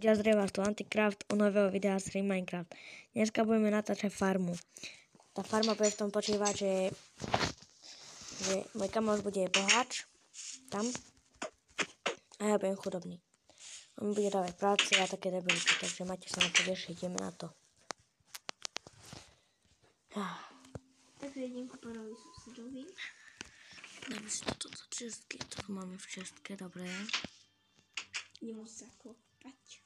Just Reverse to Anticraft u nového videa z Minecraft. Dneska budeme natáčať farmu. Tá farma bude v tom počívať, že môj kamoš bude boháč tam a ja budem chudobný. On bude dávať práce a také debility, takže máte sa na to tešiť, ideme na to. Takže idem kúparovi susedovi. Dáme si toto do čestky, to máme v čestke, dobre. Idem mu zakopať.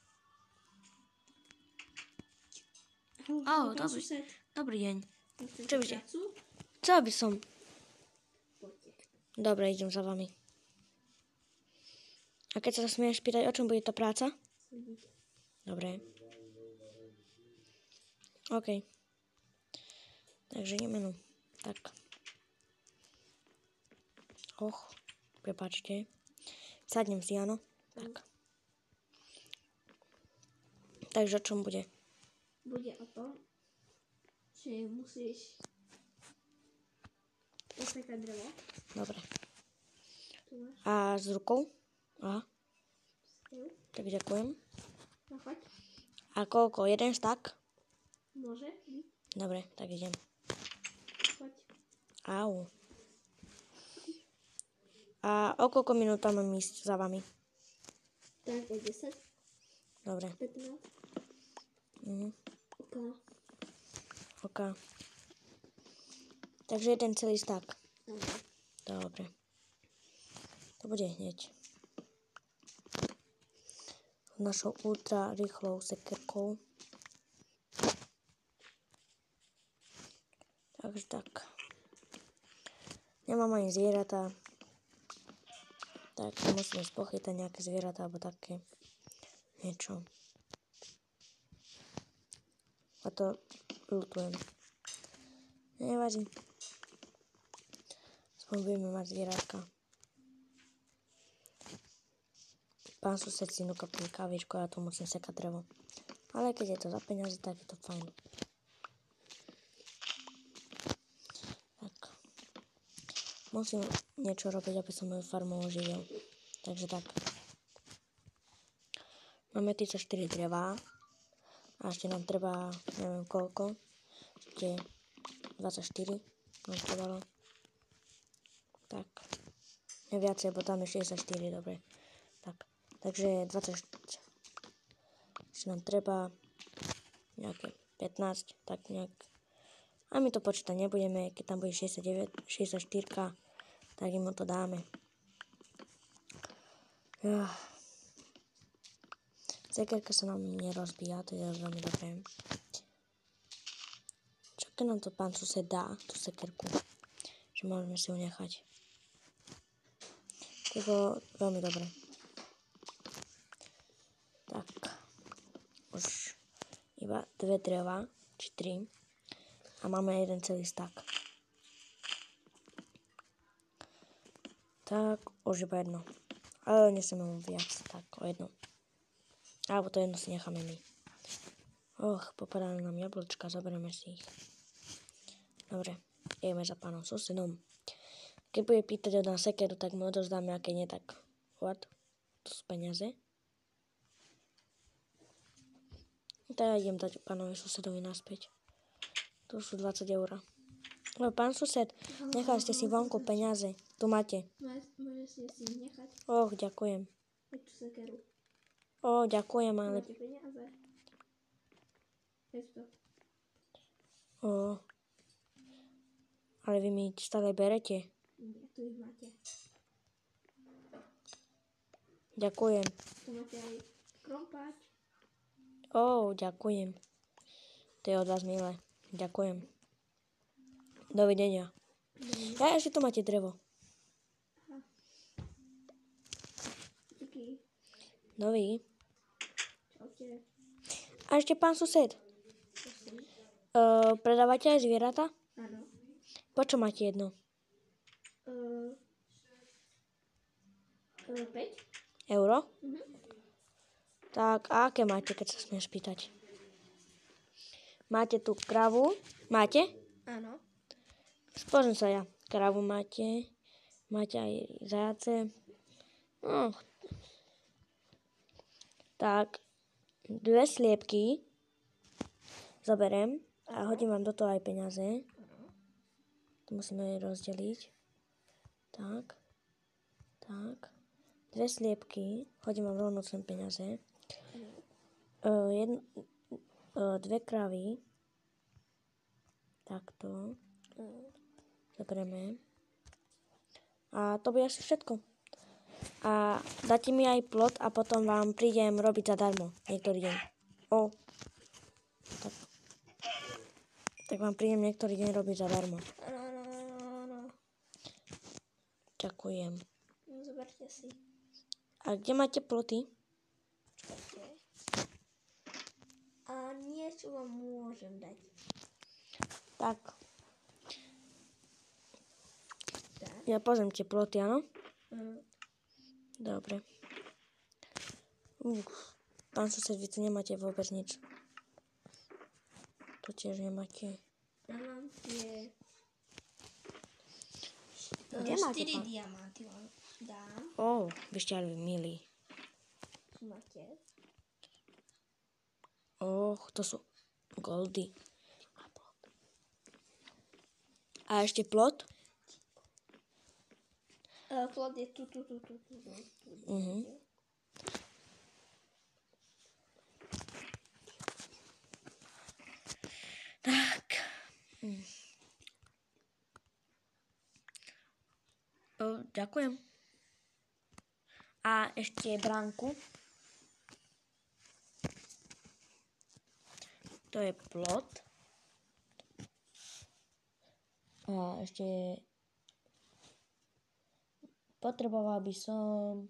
Dobrý deň. Čo by ste? Chcel by som. Poďte. Dobre, idem za vami. A keď sa smieš pýtať, o čom bude tá práca? Dobre. OK. Takže ideme no. Tak. Prepáčte. Sadnem si, áno? Tak. Takže o čom bude? Bude o tom, že musíš osekať drevo. Dobre. Tu máš. A s rukou? Aha. Tu. Tak ďakujem. No choď. A koľko? Jeden stak? Môže byť. Dobre, tak idem. Choď. Au. A o koľko minút tam mám ísť za vami? Tak o 10. Dobre. 15. OK. Takže jeden celý stak. Dobre. Dobre. To bude hneď. S našou ultra rýchlou sekerkou. Takže tak. Nemám ani zvieratá. Tak musíme spochytať nejaké zvieratá alebo také niečo. A to ľutujem. Nevadí. Aspoň budeme mať zvieratka. Pán sused si núka pije kávičku a ja tu musím sekať drevo. Ale keď je to za peniaze, tak je to fajn. Tak. Musím niečo robiť, aby som moju farmu oživil. Takže tak. Máme 34 drevá. A ešte nám treba, neviem koľko. Ešte 24. Nám trebalo. Tak. Neviacej, bo tam je 64, dobre. Tak. Takže 24. Ešte nám treba nejaké 15, tak nejak. A my to počítať nebudeme, keď tam bude 69, 64, tak im to dáme. Sekerka sa nám nerozbíja, to je veľmi dobré. Čo keď nám to pán sused dá, tú sekerku? Že môžeme si ju nechať. To je veľmi dobré. Tak. Už iba 2 dreva, či 3. A máme jeden celý stak. Tak, už iba jedno. Ale nesieme mu viac, tak o jedno. Alebo to jedno si necháme my. Popadajú nám jablčka, zoberieme si ich. Dobre, ideme za pánom susedom. Keď bude pýtať od nás sekeru, tak mu odozdáme, a keď nie, tak what? To sú peniaze. Tak ja idem dať pánovi susedovi naspäť. Tu sú 20 €. Pán sused, nechali ste si vonku peniaze. Tu máte. Môžete si nechať. Ďakujem. Aj tú sekeru. Ďakujem, ale... Máte peniaze? Esto. Ale vy mi stále berete. Nie, tu ich máte. Ďakujem. Tu máte aj krompáč. Ďakujem. To je od vás milé. Ďakujem. Dovidenia. Ja ešte tu máte drevo. Díky. Dovi. Čaute. A ešte pán sused. Prosím. Predávate aj zvieratá? Áno. Po čo máte jedno? 5 €? Mhm. Tak, a aké máte, keď sa smieš pýtať? Máte tu kravu? Máte? Áno. Pozriem sa ja. Kravu máte. Máte aj zajace. Tak. 2 sliepky zoberiem a hodím vám do toho aj peniaze. To musíme rozdeliť. Tak. 2 sliepky, hodím vám rovno sem peniaze. 2 kravy. Takto. Zoberieme. A to bude asi všetko. A dáte mi aj plot a potom vám prídem robiť zadarmo niektorý deň. Tak vám prídem niektorý deň robiť zadarmo. Áno. Ďakujem. Zoberte si. A kde máte ploty? Počkajte. A niečo vám môžem dať. Tak. Ja pozriem tie ploty, áno? Dobre. Pán sused, vy tu nemáte vôbec nič. To tiež nemáte. Ja mám tie... Kde máte, 4 pán? diamanty vám dám. Vy ste ale milí. Máte. To sú goldy. A ešte plot? Plot je tu. Tak. Ďakujem. A ešte bránku. To je plot. A ešte potreboval by som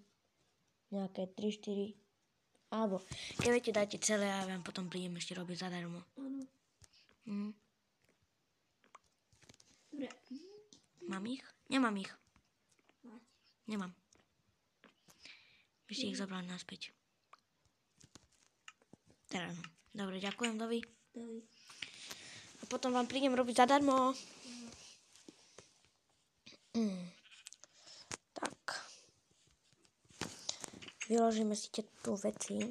nejaké 3-4 alebo keď viete, dajte celé a ja vám potom prídem ešte robiť zadarmo. Áno. Dobre. Mám ich? Nemám ich. Máte. Nemám. Vy ste ich zobrali naspäť. Teraz. Dobre, ďakujem, Dovi. A potom vám prídem robiť zadarmo. Tak. Vyložíme si tu veci.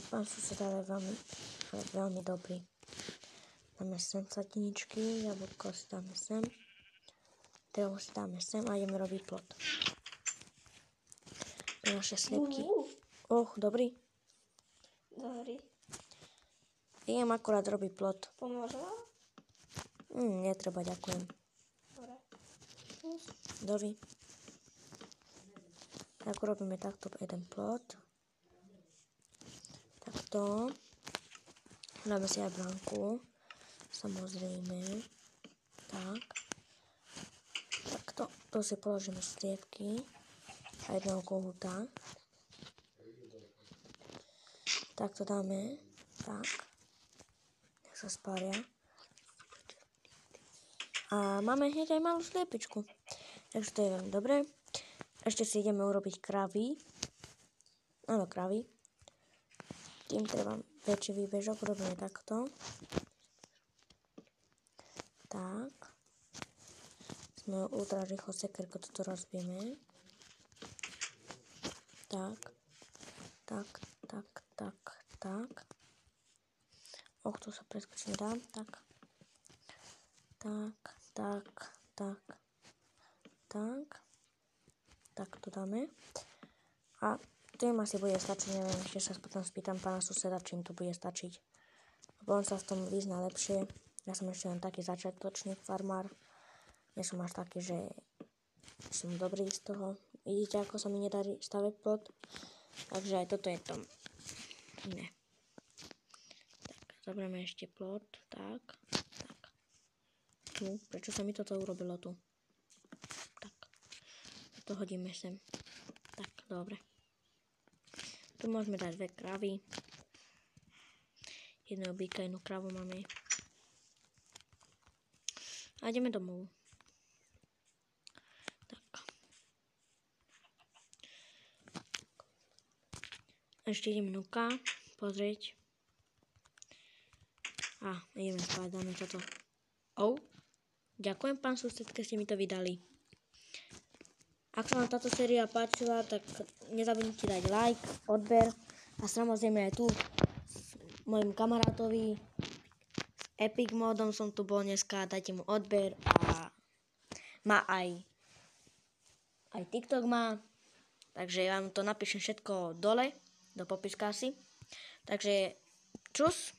Pán sused ale veľmi dobrý. Dáme sem sladiničky, jablko si dáme sem. Drevo si dáme sem a ideme robiť plot. Pre naše sliepky. Dobrý. Idem akurát robiť plot. Pomôžem vám? Netreba, ďakujem. Dobre. Dovi. Tak urobíme takto jeden plot. Takto. Dáme si aj bránku. Samozrejme. Tak. Takto. Tu si položíme sliepky. A jedného kohúta. Takto dáme. Tak. Nech sa spária. A máme hneď aj malú sliepičku. Takže to je veľmi dobré. Ešte si ideme urobiť kravy. Áno, kravy. Tým treba väčší výbežok. Robíme takto. Tak. Sme ultra rýchlo sekerko toto rozbijeme. Tak. Tu sa preskočiť nedá. Tak. Tak to dáme. A tým asi bude stačiť, neviem, ešte sa potom spýtam pána suseda, čím to bude stačiť. Lebo on sa v tom vyzná lepšie. Ja som ešte len taký začiatočný farmár. Nie som až taký, že som dobrý z toho. Vidíte, ako sa mi nedarí stavať plot. Takže aj toto je to iné. Tak, zoberieme ešte plot. Tak. Tu, prečo sa mi toto urobilo tu? Tak. To hodíme sem. Tak, dobre. Tu môžeme dať 2 kravy. Jedného býka, jednu kravu máme. A ideme domov. Tak. Ešte idem vnúka pozrieť. A ideme spať, dáme toto. Ďakujem, pán sused, keď ste mi to vydali. Ak sa vám táto séria páčila, tak nezabudnite dať like, odber A samozrejme aj tu s mojim kamarátovi s Epic modom som tu bol dneska, dajte mu odber a má aj TikTok má, takže ja vám to napíšem všetko dole, do popiska asi. Takže čus.